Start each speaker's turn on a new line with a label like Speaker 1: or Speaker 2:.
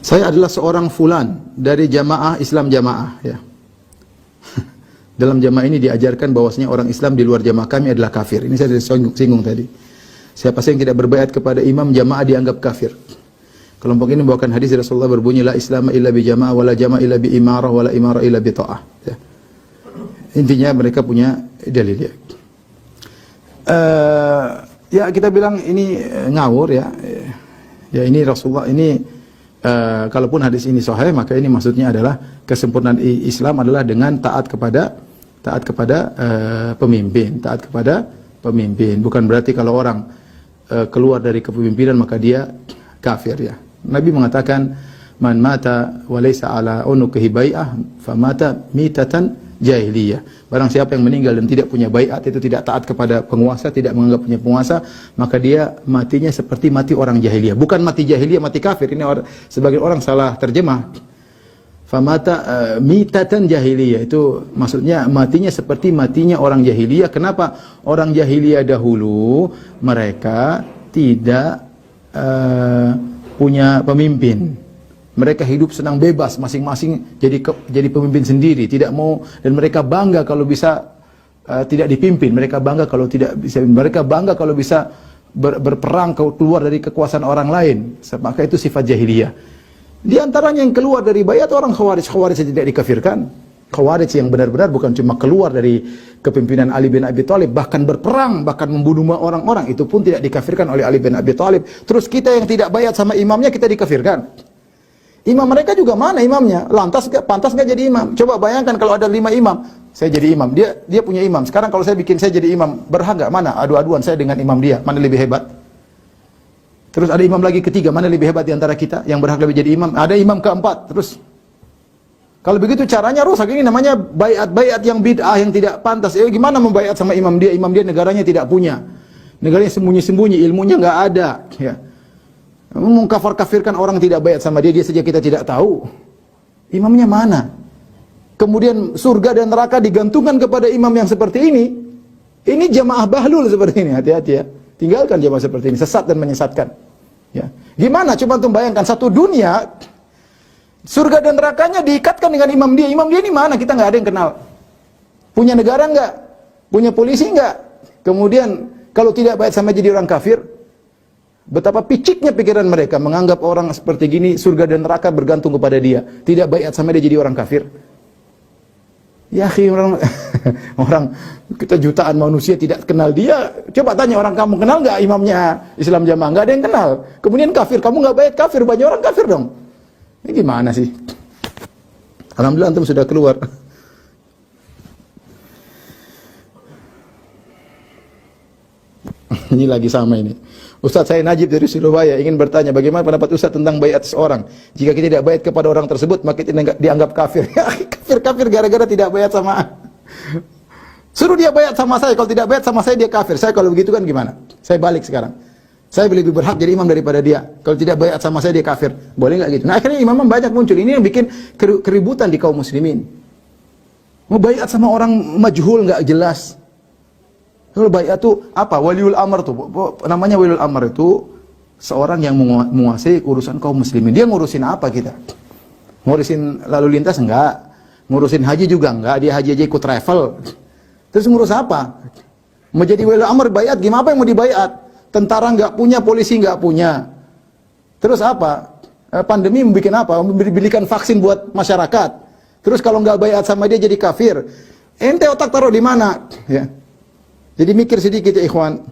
Speaker 1: Saya adalah seorang fulan dari jamaah Islam jamaah, ya. Dalam jamaah ini diajarkan bahwasanya orang Islam di luar jamaah kami adalah kafir. Ini saya singgung tadi. Siapa saja yang tidak berbaiat kepada imam jamaah dianggap kafir. Kelompok ini membawakan hadis Rasulullah berbunyi la Islam illa bi jamaah wala jamaah illa bi imarah wala imarah illa bi ta'ah. Ya. Intinya mereka punya dalil, ya. Ya kita bilang ini ngawur, ya. Ya ini Rasulullah ini kalaupun hadis ini sahih, maka ini maksudnya adalah kesempurnaan Islam adalah dengan taat kepada pemimpin, taat kepada pemimpin. Bukan berarti kalau orang keluar dari kepemimpinan maka dia kafir, ya. Nabi mengatakan man mata wa laysa ala unuqihi bai'ah famata mitatan jahiliyah. Barang siapa yang meninggal dan tidak punya baiat, itu tidak taat kepada penguasa, tidak menganggap punya penguasa, maka dia matinya seperti mati orang jahiliyah. Bukan mati jahiliyah, mati kafir. Ini sebagian orang salah terjemah. Famata mitatan jahiliyah, itu maksudnya matinya seperti matinya orang jahiliyah. Kenapa? Orang jahiliyah dahulu mereka tidak punya pemimpin. Mereka hidup senang bebas, masing-masing jadi pemimpin sendiri, tidak mau, dan mereka bangga kalau bisa tidak dipimpin. Mereka bangga kalau tidak bisa. Mereka bangga kalau bisa berperang keluar dari kekuasaan orang lain. Maka itu sifat jahiliyah. Di antaranya yang keluar dari baiat orang Khawarij. Khawarij tidak dikafirkan. Khawarij yang benar-benar bukan cuma keluar dari kepimpinan Ali bin Abi Thalib, bahkan berperang, bahkan membunuh orang-orang, itu pun tidak dikafirkan oleh Ali bin Abi Thalib. Terus kita yang tidak baiat sama imamnya kita dikafirkan. Imam mereka juga mana imamnya? Pantas nggak jadi imam? Coba bayangkan kalau ada 5 imam, saya jadi imam, dia punya imam. Sekarang kalau saya jadi imam, berhak nggak? Mana? Adu-aduan saya dengan imam dia, mana lebih hebat? Terus ada imam lagi ketiga, mana lebih hebat di antara kita yang berhak lebih jadi imam? Ada imam keempat. Terus kalau begitu caranya rusak. Ini namanya baiat yang bid'ah, yang tidak pantas. Gimana membaiat sama imam dia? Imam dia negaranya tidak punya, negaranya sembunyi-sembunyi, ilmunya nggak ada, ya. Mengkafir-kafirkan orang tidak baiat sama dia saja kita tidak tahu. Imamnya mana? Kemudian surga dan neraka digantungkan kepada imam yang seperti ini. Ini jamaah bahlul seperti ini, hati-hati, ya. Tinggalkan jamaah seperti ini, sesat dan menyesatkan. Ya. Gimana? Coba untuk bayangkan satu dunia, surga dan nerakanya diikatkan dengan imam dia. Imam dia ini mana? Kita nggak ada yang kenal. Punya negara nggak? Punya polisi nggak? Kemudian kalau tidak baiat sama jadi orang kafir. Betapa piciknya pikiran mereka menganggap orang seperti gini surga dan neraka bergantung kepada dia. Tidak baiat sama dia jadi orang kafir. Ya akhi, orang kita jutaan manusia tidak kenal dia. Coba tanya orang, kamu kenal nggak imamnya Islam jamaah? Nggak ada yang kenal. Kemudian kafir, kamu nggak baiat kafir, banyak orang kafir dong. Ini gimana sih? Alhamdulillah antum sudah keluar. Ini lagi sama ini. Ustaz, saya Najib dari Surabaya ingin bertanya bagaimana pendapat Ustaz tentang baiat seseorang. Jika kita tidak baiat kepada orang tersebut maka kita dianggap kafir. Kafir gara-gara tidak baiat sama. Suruh dia baiat sama saya, kalau tidak baiat sama saya dia kafir. Saya kalau begitu kan gimana? Saya balik sekarang. Saya lebih berhak jadi imam daripada dia. Kalau tidak baiat sama saya dia kafir. Boleh nggak gitu? Nah akhirnya imam banyak muncul. Ini yang bikin keributan di kaum muslimin. Mau baiat sama orang majhul nggak jelas. Kalau baiat itu apa? Waliul amr tuh. Namanya waliul amr itu seorang yang menguasai urusan kaum muslimin. Dia ngurusin apa kita? Ngurusin lalu lintas enggak? Ngurusin haji juga enggak? Dia haji aja ikut travel. Terus ngurus apa? Mau jadi waliul amr baiat gimana? Apa yang mau dibaiat? Tentara enggak punya, polisi enggak punya. Terus apa? Pandemi membuat apa? Memberikan vaksin buat masyarakat. Terus kalau enggak baiat sama dia jadi kafir. Ente otak taruh di mana? Ya. Jadi mikir sedikit ya ikhwan.